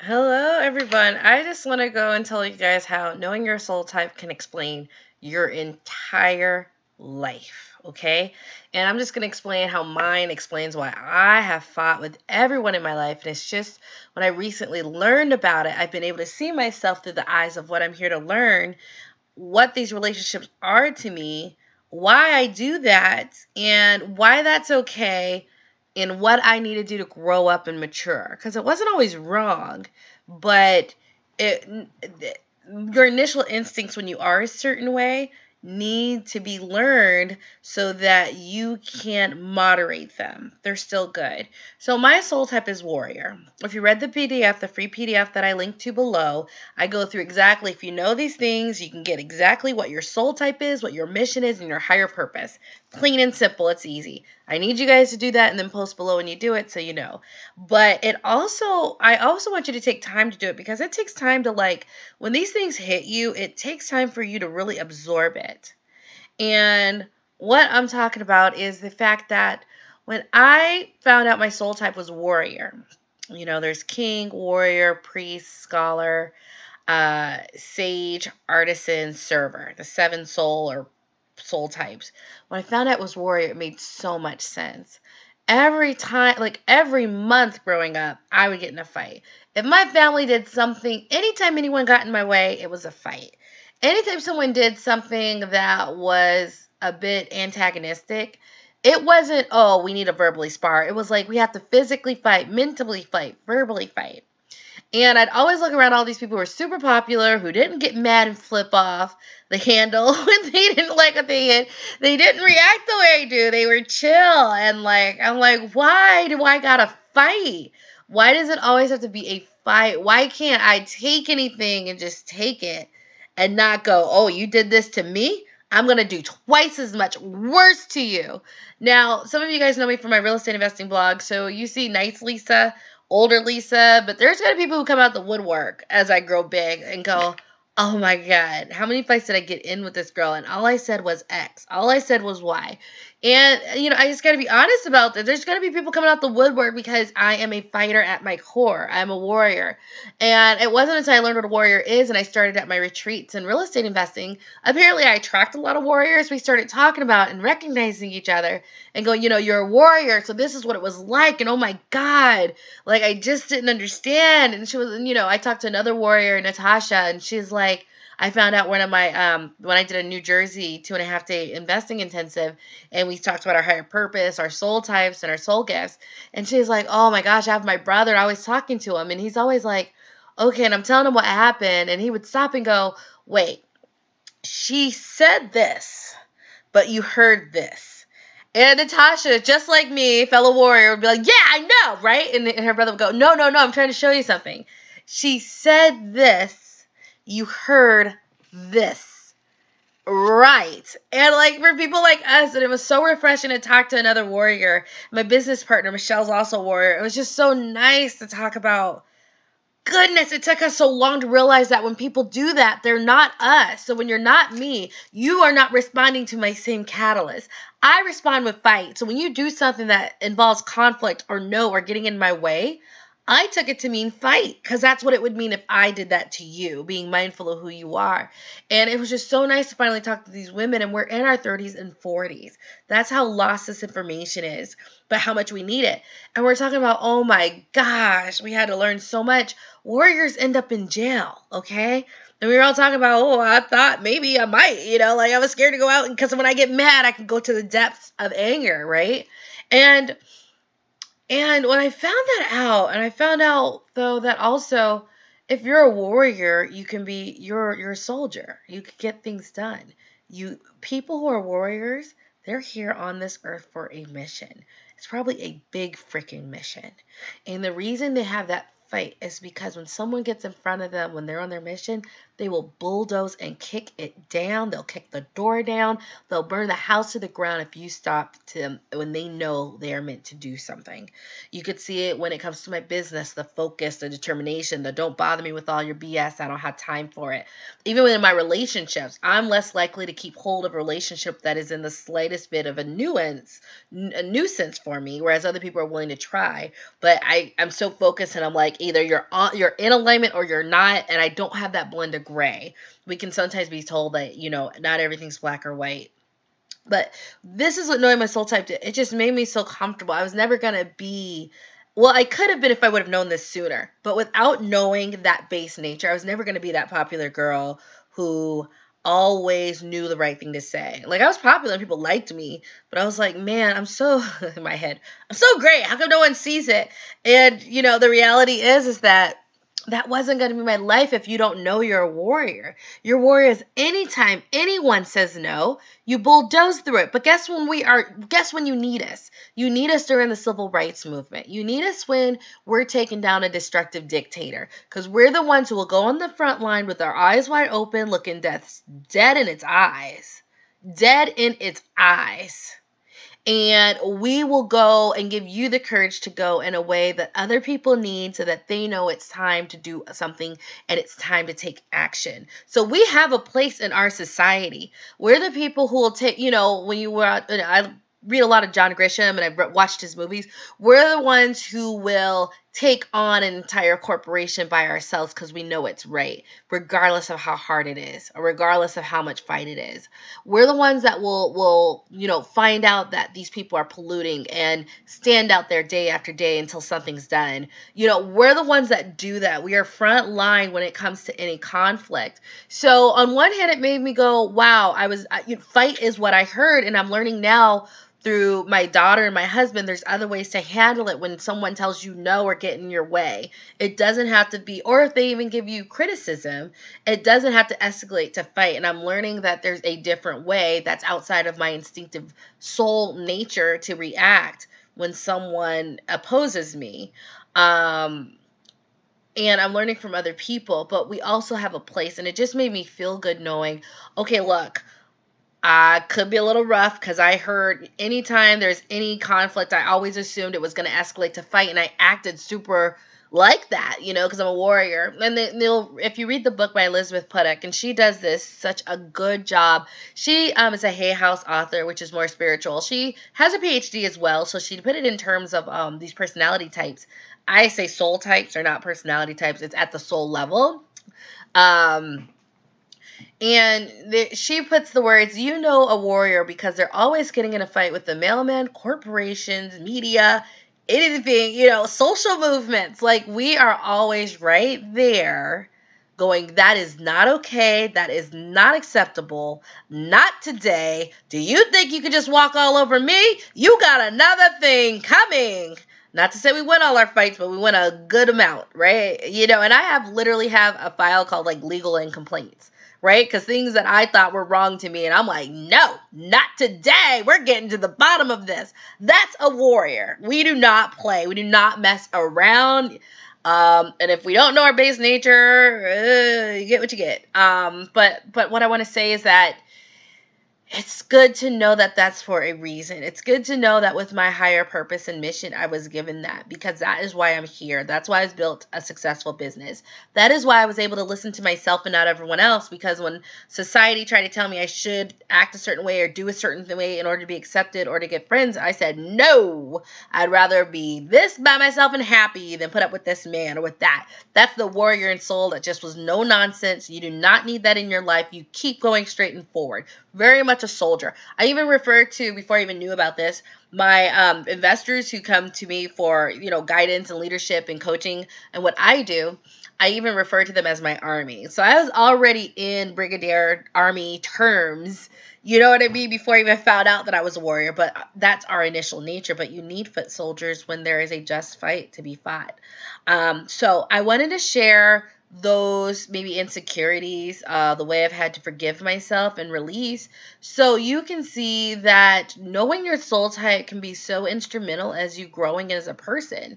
Hello, everyone. I just want to go and tell you guys how knowing your soul type can explain your entire life, okay? And I'm just going to explain how mine explains why I have fought with everyone in my life. And it's just when I recently learned about it, I've been able to see myself through the eyes of what I'm here to learn, what these relationships are to me, why I do that, and why that's okay, and what I need to do to grow up and mature. Because it wasn't always wrong, but it, your initial instincts when you are a certain way need to be learned so that you can moderate them. They're still good. So my soul type is warrior. If you read the PDF, the free PDF that I linked to below, I go through exactly, if you know these things, you can get exactly what your soul type is, what your mission is, and your higher purpose. Plain and simple, it's easy. I need you guys to do that and then post below when you do it so you know. But I also want you to take time to do it because it takes time to when these things hit you, it takes time for you to really absorb it. And what I'm talking about is the fact that when I found out my soul type was warrior, there's king, warrior, priest, scholar, sage, artisan, server, the seven soul types. When I found out it was warrior, it made so much sense. Every time, like every month growing up, I would get in a fight. If my family did something, anytime anyone got in my way, it was a fight. Anytime someone did something that was a bit antagonistic, it wasn't, oh, we need to verbally spar. It was like we have to physically fight, mentally fight, verbally fight. And I'd always look around all these people who were super popular, who didn't get mad and flip off the handle when they didn't like what they did. They didn't react the way I do. They were chill. And I'm like, why do I gotta fight? Why does it always have to be a fight? Why can't I take anything and just take it and not go, oh, you did this to me? I'm going to do twice as much worse to you. Now, some of you guys know me from my real estate investing blog. So you see xxLisa, older Lisa, but there's going to be people who come out the woodwork as I grow big and go, oh my God, how many fights did I get in with this girl? And all I said was X. All I said was Y. And, I just got to be honest about this. There's going to be people coming out the woodwork because I am a fighter at my core. I'm a warrior. And it wasn't until I learned what a warrior is and I started at my retreats in real estate investing. Apparently, I attract a lot of warriors. We started talking about and recognizing each other and going, you're a warrior. So this is what it was like. And oh my God, I just didn't understand. And she was, I talked to another warrior, Natasha, and she's like, I found out one of my, when I did a New Jersey 2.5 day investing intensive, and we talked about our higher purpose, our soul types, and our soul gifts. And she's like, oh my gosh, I have my brother. I was talking to him, and he's always like, okay, and I'm telling him what happened. And he would stop and go, wait, she said this, but you heard this. And Natasha, just like me, fellow warrior, would be like, yeah, I know, right? And her brother would go, no, I'm trying to show you something. She said this. You heard this. Right. And for people like us, and it was so refreshing to talk to another warrior. My business partner, Michelle's also a warrior. It was just so nice to talk about. Goodness, it took us so long to realize that when people do that, they're not us. So when you're not me, you are not responding to my same catalyst. I respond with fight. So when you do something that involves conflict or no or getting in my way, I took it to mean fight because that's what it would mean if I did that to you, being mindful of who you are. And it was just so nice to finally talk to these women, and we're in our 30s and 40s. That's how lost this information is, but how much we need it. And we're talking about, oh my gosh, we had to learn so much. Warriors end up in jail, okay? And we were all talking about, oh, I thought maybe I might, I was scared to go out because when I get mad, I can go to the depths of anger, right? And when I found that out, and I found out, though, that also, if you're a warrior, you can be, you're a soldier. You can get things done. People who are warriors, they're here on this earth for a mission. It's probably a big freaking mission. And the reason they have that fight is because when someone gets in front of them, when they're on their mission, they will bulldoze and kick it down. They'll kick the door down. They'll burn the house to the ground if you stop them when they know they are meant to do something. You could see it when it comes to my business, the focus, the determination, the don't bother me with all your BS. I don't have time for it. Even within my relationships, I'm less likely to keep hold of a relationship that is in the slightest bit of a nuisance for me, whereas other people are willing to try. But I'm so focused, and I'm like, Either you're in alignment or you're not, and I don't have that blend of gray. We can sometimes be told that, not everything's black or white. But this is what knowing my soul type did. It just made me so comfortable. I was never going to be, well, I could have been if I would have known this sooner. But without knowing that base nature, I was never going to be that popular girl who always knew the right thing to say. Like, I was popular and people liked me, but I was like, man, I'm so, in my head, I'm so great. How come no one sees it? And, the reality is that wasn't going to be my life if you don't know you're a warrior. Your warrior is anytime anyone says no, you bulldoze through it. But guess when you need us? You need us during the civil rights movement. You need us when we're taking down a destructive dictator, because we're the ones who will go on the front line with our eyes wide open, looking death dead in its eyes. Dead in its eyes. And we will go and give you the courage to go in a way that other people need so that they know it's time to do something and it's time to take action. So we have a place in our society. We're the people who will take, when you were out, I read a lot of John Grisham and I watched his movies. We're the ones who will take on an entire corporation by ourselves because we know it's right, regardless of how hard it is or regardless of how much fight it is. We're the ones that will find out that these people are polluting and stand out there day after day until something's done. We're the ones that do that. We are front line when it comes to any conflict. So on one hand, it made me go, wow, fight is what I heard, and I'm learning now through my daughter and my husband, there's other ways to handle it when someone tells you no or get in your way. It doesn't have to be, or if they even give you criticism, it doesn't have to escalate to fight. And I'm learning that there's a different way that's outside of my instinctive soul nature to react when someone opposes me. And I'm learning from other people, but we also have a place. And it just made me feel good knowing, okay, look, I could be a little rough because I heard anytime there's any conflict, I always assumed it was going to escalate to fight. And I acted super like that, because I'm a warrior. And if you read the book by Elizabeth Puttock, and she does this such a good job. She is a Hay House author, which is more spiritual. She has a PhD as well. So she put it in terms of these personality types. I say soul types are not personality types. It's at the soul level. And she puts the words, a warrior because they're always getting in a fight with the mailman, corporations, media, anything, social movements. Like, we are always right there going, that is not okay. That is not acceptable. Not today. Do you think you can just walk all over me? You got another thing coming. Not to say we win all our fights, but we win a good amount, right? And I literally have a file called like legal and complaints. Right? Because things that I thought were wrong to me, and I'm like, no, not today. We're getting to the bottom of this. That's a warrior. We do not play. We do not mess around. And if we don't know our base nature, you get what you get. But what I want to say is that it's good to know that that's for a reason. It's good to know that with my higher purpose and mission, I was given that, because that is why I'm here. That's why I've built a successful business. That is why I was able to listen to myself and not everyone else, because when society tried to tell me I should act a certain way or do a certain way in order to be accepted or to get friends, I said, no, I'd rather be this by myself and happy than put up with this man or with that. That's the warrior in soul that just was no nonsense. You do not need that in your life. You keep going straight and forward. Very much a soldier. I even refer to, before I even knew about this, my investors who come to me for, guidance and leadership and coaching and what I do, I even refer to them as my army. So I was already in brigadier army terms, you know what I mean, before I even found out that I was a warrior. But that's our initial nature. But you need foot soldiers when there is a just fight to be fought. So I wanted to share those maybe insecurities, the way I've had to forgive myself and release, so you can see that knowing your soul type can be so instrumental as you growing as a person.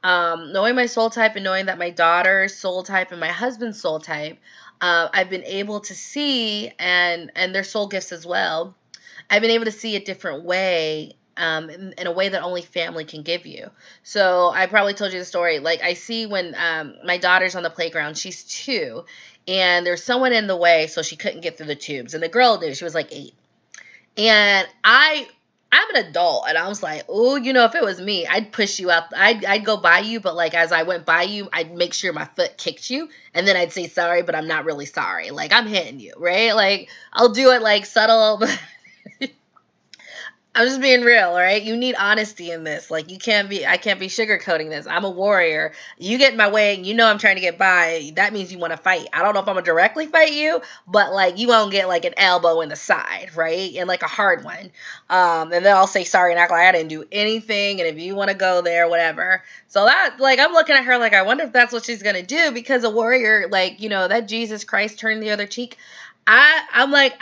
Knowing my soul type and knowing that my daughter's soul type and my husband's soul type, I've been able to see, and their soul gifts as well, I've been able to see a different way, in a way that only family can give you. So I probably told you the story. Like, I see when my daughter's on the playground, she's 2, and there's someone in the way, so she couldn't get through the tubes. And the girl knew. She was like 8. And I I'm an adult, and I was like, oh, if it was me, I'd push you out. I'd go by you, but like as I went by you, I'd make sure my foot kicked you, and then I'd say sorry, but I'm not really sorry. Like I'm hitting you, right? Like I'll do it like subtle, but I'm just being real, all right? You need honesty in this. Like I can't be sugarcoating this. I'm a warrior. You get in my way and I'm trying to get by. That means you want to fight. I don't know if I'm going to directly fight you, but like you won't get like an elbow in the side, right? And like a hard one. And then I'll say sorry and act like I didn't do anything. And if you want to go there, whatever. So that, like, I'm looking at her like, I wonder if that's what she's going to do, because a warrior, like, that Jesus Christ turned the other cheek. I'm like,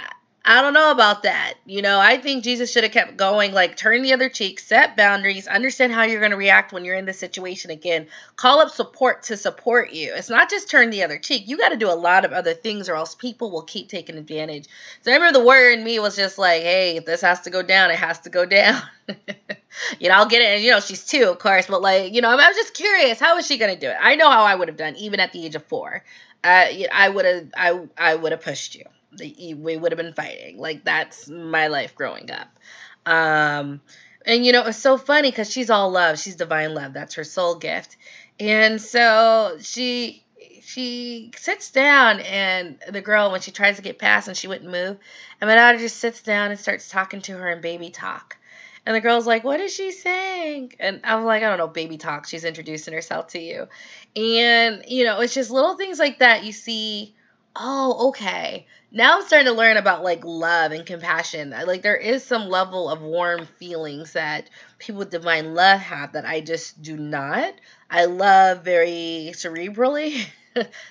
I don't know about that. I think Jesus should have kept going, like turn the other cheek, set boundaries, understand how you're going to react when you're in this situation again. Call up support to support you. It's not just turn the other cheek. You got to do a lot of other things or else people will keep taking advantage. So I remember the warrior in me was just like, hey, if this has to go down, it has to go down. I'll get it. And, she's 2, of course. But like, I was just curious. How is she going to do it? I know how I would have done, even at the age of 4. I would have pushed you. We would have been fighting. Like that's my life growing up. And it's so funny because she's all love. She's divine love. That's her soul gift. And so she sits down, and the girl, when she tries to get past and she wouldn't move, and my daughter just sits down and starts talking to her in baby talk. And the girl's like, what is she saying? And I'm like, I don't know, baby talk. She's introducing herself to you. And, it's just little things like that you see. Oh, okay. Now I'm starting to learn about like love and compassion. Like there is some level of warm feelings that people with divine love have that I just do not. I love very cerebrally.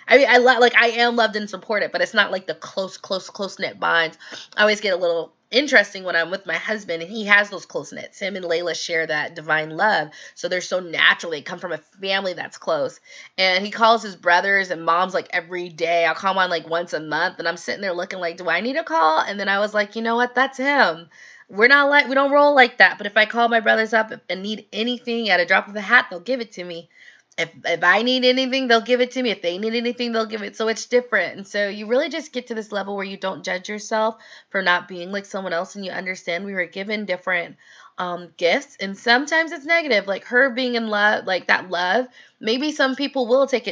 I mean, I am loved and supported, but it's not like the close knit bonds. I always get a little interesting when I'm with my husband, and he has those close knits. Him and Layla share that divine love, so they're so natural. They come from a family that's close, and he calls his brothers and moms like every day. I'll call mine like once a month, and I'm sitting there looking like, do I need a call? And then I was like, you know what? That's him. We don't roll like that. But if I call my brothers up and need anything at a drop of a hat, they'll give it to me. If I need anything, they'll give it to me. If they need anything, they'll give it. So it's different. And so you really just get to this level where you don't judge yourself for not being like someone else, and you understand we were given different gifts, and sometimes it's negative, like her being in love, like that love. Maybe some people will take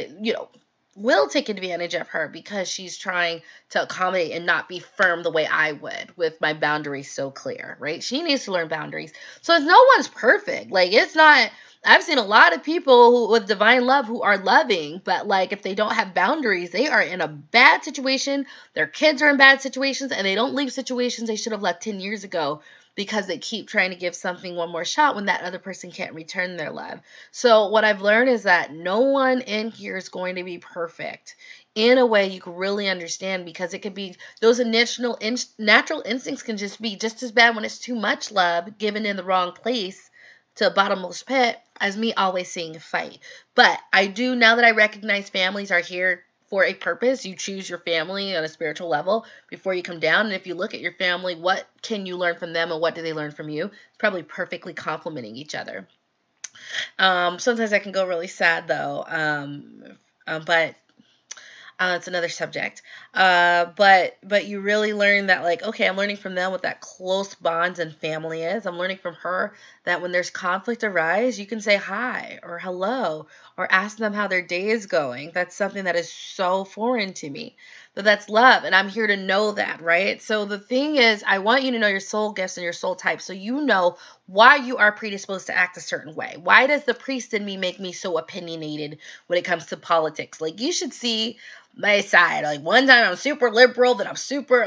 advantage of her because she's trying to accommodate and not be firm the way I would, with my boundaries so clear, right? She needs to learn boundaries. So no one's perfect. Like it's not. I've seen a lot of people with divine love who are loving, but like if they don't have boundaries, they are in a bad situation. Their kids are in bad situations, and they don't leave situations they should have left 10 years ago because they keep trying to give something one more shot when that other person can't return their love. So what I've learned is that no one in here is going to be perfect in a way you can really understand, because it could be those initial natural instincts can just be just as bad when it's too much love given in the wrong place to a bottomless pit as me always saying fight. But I do, now that I recognize families are here for a purpose, you choose your family on a spiritual level before you come down. And if you look at your family, what can you learn from them and what do they learn from you? It's probably perfectly complementing each other. Sometimes I can go really sad though. But it's another subject. But you really learn that, like, okay, I'm learning from them what that close bonds and family is. I'm learning from her that when there's conflict arise, you can say hi or hello or ask them how their day is going. That's something that is so foreign to me. But that's love, and I'm here to know that, right? So the thing is, I want you to know your soul gifts and your soul type, so you know why you are predisposed to act a certain way. Why does the priest in me make me so opinionated when it comes to politics? Like, you should see my side. Like, one time I'm super liberal, then I'm super,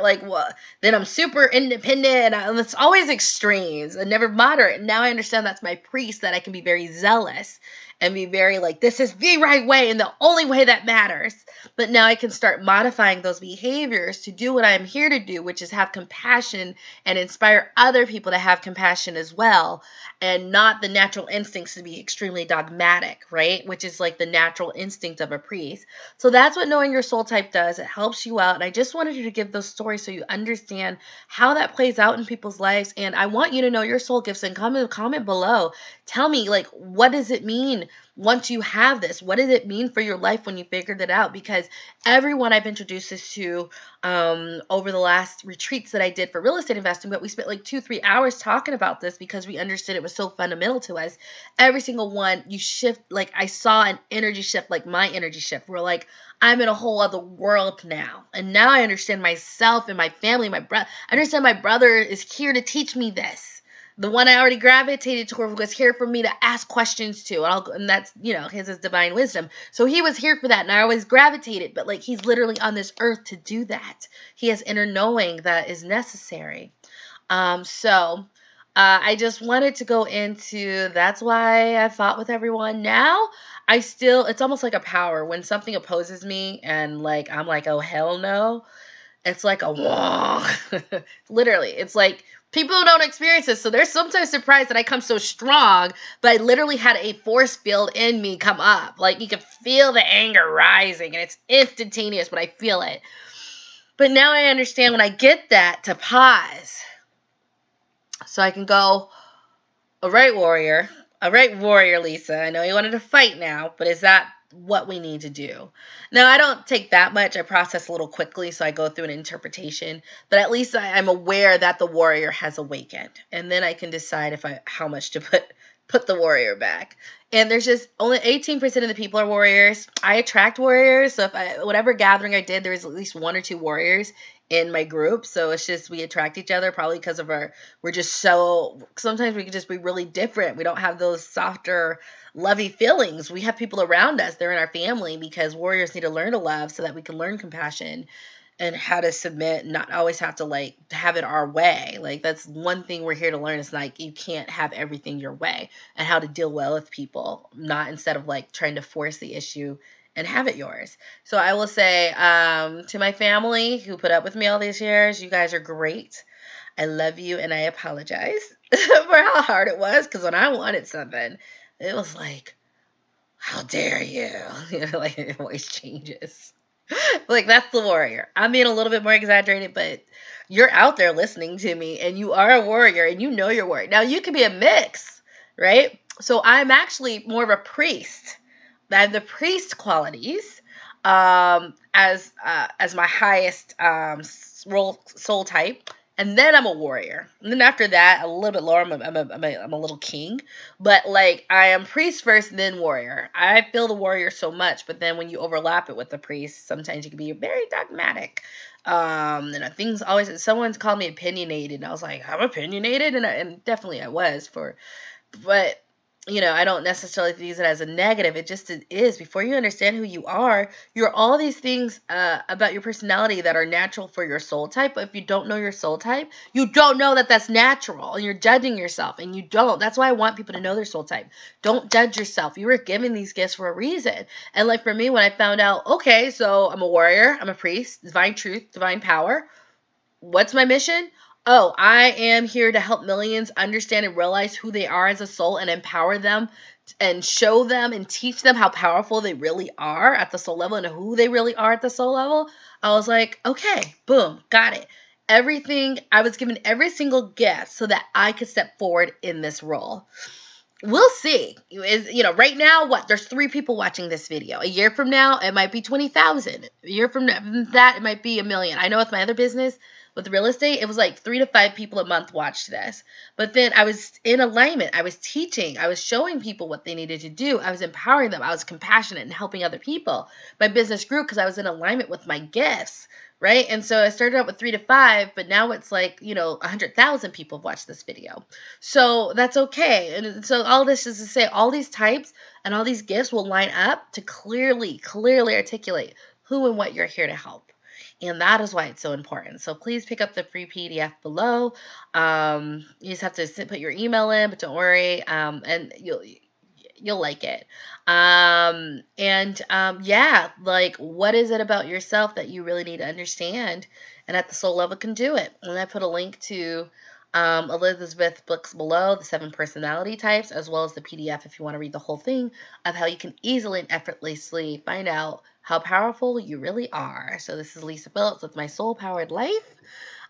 then I'm super independent, and it's always extremes and never moderate. And now I understand that's my priest, that I can be very zealous and be very like, this is the right way and the only way that matters. But now I can start modifying those behaviors to do what I'm here to do, which is have compassion and inspire other people to have compassion as well, and not the natural instincts to be extremely dogmatic, right? Which is like the natural instinct of a priest. So that's what knowing your soul type does. It helps you out. And I just wanted you to give those stories so you understand how that plays out in people's lives. And I want you to know your soul gifts, and comment below. Tell me, like, what does it mean mean once you have this? What did it mean for your life when you figured it out? Because everyone I've introduced this to over the last retreats that I did for real estate investing, but we spent like 2-3 hours talking about this because we understood it was so fundamental to us. Every single one, you shift, like I saw an energy shift, like my energy shift. We're like, I'm in a whole other world now. And now I understand myself and my family, my brother. I understand my brother is here to teach me this. The one I already gravitated toward was here for me to ask questions to. And that's, his is divine wisdom. So he was here for that. And I always gravitated. But like, he's literally on this earth to do that. He has inner knowing that is necessary. I just wanted to go into, that's why I fought with everyone. Now, it's almost like a power. When something opposes me and like, I'm like, oh, hell no. It's like a wah. Literally, it's like, people don't experience this, so they're sometimes surprised that I come so strong, but I literally had a force field in me come up. Like, you can feel the anger rising, and it's instantaneous, but I feel it. But now I understand when I get that to pause. So I can go, all right, warrior, Lisa. I know you wanted to fight now, but is that what we need to do? Now, I don't take that much. I process a little quickly, so I go through an interpretation. But at least I'm aware that the warrior has awakened. And then I can decide how much to put the warrior back. And there's just only 18% of the people are warriors. I attract warriors. So whatever gathering I did, there was at least 1 or 2 warriors in my group. So it's just we attract each other probably because of we're just so, sometimes we can just be really different. We don't have those softer, lovey feelings. We have people around us. They're in our family because warriors need to learn to love so that we can learn compassion and how to submit, not always have to like have it our way. Like that's one thing we're here to learn is like you can't have everything your way and how to deal well with people, not instead of like trying to force the issue and have it yours. So I will say to my family who put up with me all these years, you guys are great. I love you and I apologize for how hard it was because when I wanted something, it was like, how dare you? Like it always changes. Like that's the warrior. I'm being a little bit more exaggerated, but you're out there listening to me and you are a warrior and you know you're warrior. Now you can be a mix, right? So I'm actually more of a priest. I have the priest qualities as my highest soul type, and then I'm a warrior. And then after that, a little bit lower, I'm a little king. But like I am priest first, then warrior. I feel the warrior so much, but then when you overlap it with the priest, sometimes you can be very dogmatic. Things always. Someone's called me opinionated, and I was like, I'm opinionated, and definitely I was but. I don't necessarily use it as a negative. It just is. Before you understand who you are, you're all these things about your personality that are natural for your soul type. But if you don't know your soul type, you don't know that that's natural. And you're judging yourself. And you don't. That's why I want people to know their soul type. Don't judge yourself. You were given these gifts for a reason. And like for me, when I found out, okay, so I'm a warrior. I'm a priest. Divine truth. Divine power. What's my mission? Oh, I am here to help millions understand and realize who they are as a soul and empower them and show them and teach them how powerful they really are at the soul level and who they really are at the soul level. I was like, okay, boom, got it. I was given every single gift so that I could step forward in this role. We'll see. Right now, there's 3 people watching this video. A year from now, it might be 20,000. A year from that, it might be 1 million. I know with my other business, with real estate, it was like 3 to 5 people a month watched this. But then I was in alignment. I was teaching. I was showing people what they needed to do. I was empowering them. I was compassionate and helping other people. My business grew because I was in alignment with my gifts, right? And so I started out with 3 to 5, but now it's like, 100,000 people have watched this video. So that's okay. And so all this is to say all these types and all these gifts will line up to clearly articulate who and what you're here to help. And that is why it's so important. So please pick up the free PDF below. You just have to put your email in, but don't worry. And you'll like it. Like what is it about yourself that you really need to understand and at the soul level can do it? And I put a link to Elizabeth's books below, the 7 personality types, as well as the PDF if you want to read the whole thing of how you can easily and effortlessly find out how powerful you really are. So this is Lisa Phillips with My Soul Powered Life.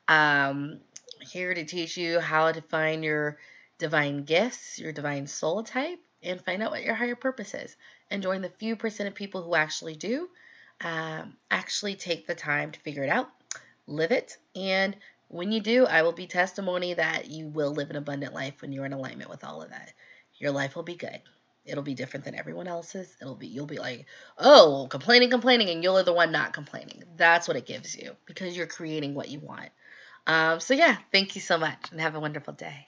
Here to teach you how to find your divine gifts, your divine soul type, and find out what your higher purpose is. And join the few percent of people who actually do, actually take the time to figure it out, live it, and when you do, I will be testimony that you will live an abundant life when you're in alignment with all of that. Your life will be good. It'll be different than everyone else's. You'll be like, oh, complaining, and you're the one not complaining. That's what it gives you because you're creating what you want. So yeah, thank you so much and have a wonderful day.